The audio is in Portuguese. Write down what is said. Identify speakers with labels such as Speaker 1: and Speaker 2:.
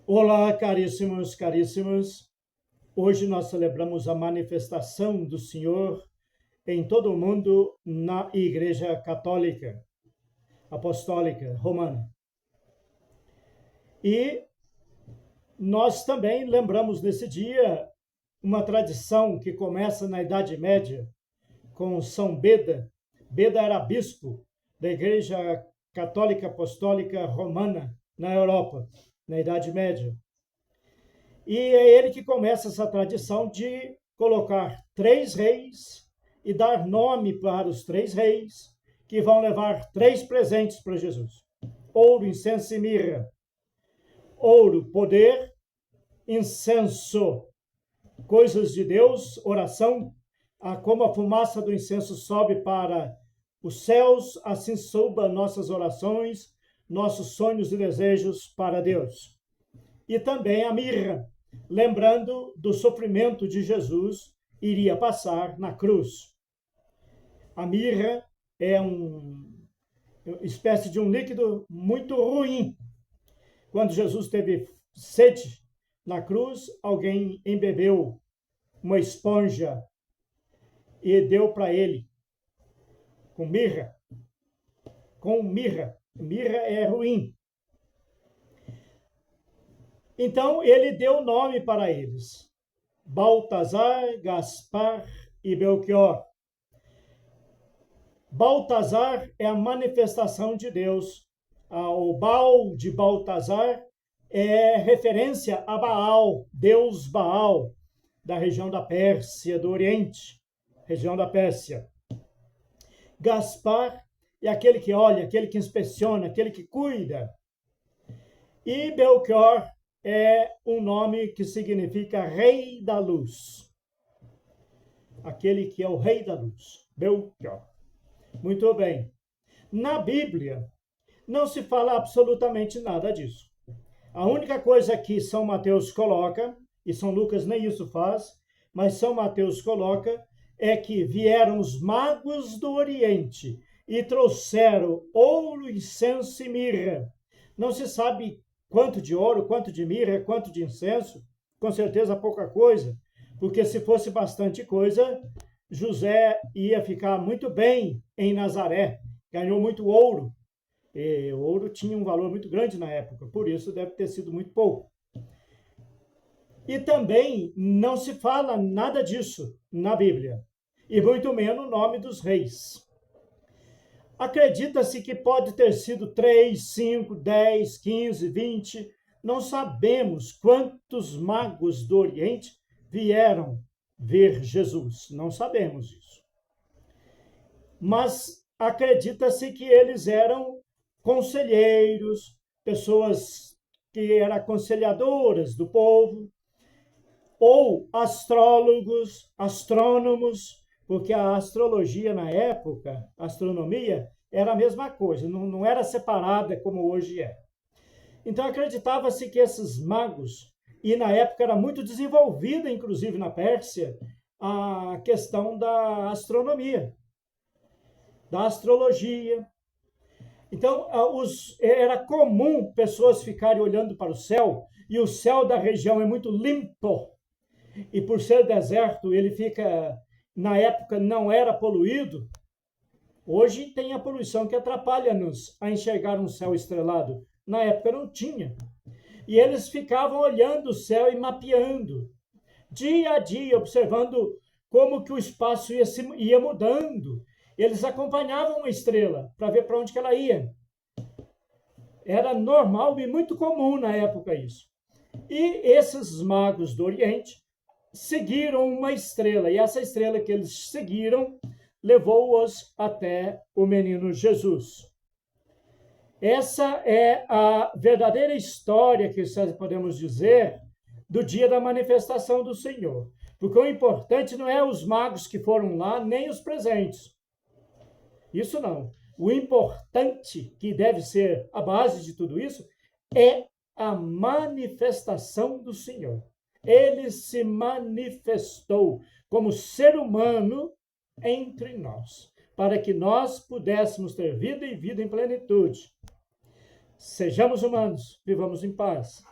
Speaker 1: Olá, caríssimos, caríssimas. Hoje nós celebramos a manifestação do Senhor em todo o mundo na Igreja Católica, Apostólica, Romana. E nós também lembramos nesse dia uma tradição que começa na Idade Média, com São Beda. Beda era bispo da Igreja Católica Apostólica Romana na Europa, na Idade Média. E é ele que começa essa tradição de colocar 3 reis e dar nome para os 3 reis que vão levar 3 presentes para Jesus: ouro, incenso e mirra. Ouro, poder; incenso, coisas de Deus, oração. Como a fumaça do incenso sobe para os céus, assim suba nossas orações, nossos sonhos e desejos para Deus. E também a mirra, lembrando do sofrimento de Jesus, iria passar na cruz. A mirra é uma espécie de um líquido muito ruim. Quando Jesus teve sede na cruz, alguém embebeu uma esponja e deu para ele com mirra. Com mirra. Mirra é ruim. Então ele deu nome para eles: Baltazar, Gaspar e Belchior. Baltazar é a manifestação de Deus. O Baal de Baltazar é referência a Baal, Deus Baal, da região da Pérsia, do Oriente, região da Pérsia. Gaspar é aquele que olha, aquele que inspeciona, aquele que cuida. E Belchior é um nome que significa Rei da Luz. Aquele que é o Rei da Luz, Belchior. Muito bem. Na Bíblia, não se fala absolutamente nada disso. A única coisa que São Mateus coloca, e São Lucas nem isso faz, mas São Mateus coloca, é que vieram os magos do Oriente e trouxeram ouro, incenso e mirra. Não se sabe quanto de ouro, quanto de mirra, quanto de incenso, com certeza pouca coisa, porque se fosse bastante coisa, José ia ficar muito bem em Nazaré, ganhou muito ouro. E o ouro tinha um valor muito grande na época, por isso deve ter sido muito pouco. E também não se fala nada disso na Bíblia, e muito menos o nome dos reis. Acredita-se que pode ter sido 3, 5, 10, 15, 20, não sabemos quantos magos do Oriente vieram ver Jesus, não sabemos isso. Mas acredita-se que eles eram conselheiros, pessoas que eram aconselhadoras do povo, ou astrólogos, astrônomos, porque a astrologia na época, a astronomia, era a mesma coisa, não era separada como hoje é. Então acreditava-se que esses magos, e na época era muito desenvolvida, inclusive na Pérsia, a questão da astronomia, da astrologia. Então era comum pessoas ficarem olhando para o céu, e o céu da região é muito limpo, e por ser deserto, ele fica, na época não era poluído. Hoje tem a poluição que atrapalha-nos a enxergar um céu estrelado. Na época não tinha. E eles ficavam olhando o céu e mapeando, dia a dia, observando como que o espaço ia mudando. Eles acompanhavam uma estrela para ver para onde que ela ia. Era normal e muito comum na época isso. E esses magos do Oriente seguiram uma estrela, e essa estrela que eles seguiram levou-os até o menino Jesus. Essa é a verdadeira história, que podemos dizer, do dia da manifestação do Senhor. Porque o importante não é os magos que foram lá, nem os presentes. Isso não. O importante, que deve ser a base de tudo isso, é a manifestação do Senhor. Ele se manifestou como ser humano entre nós, para que nós pudéssemos ter vida e vida em plenitude. Sejamos humanos, vivamos em paz.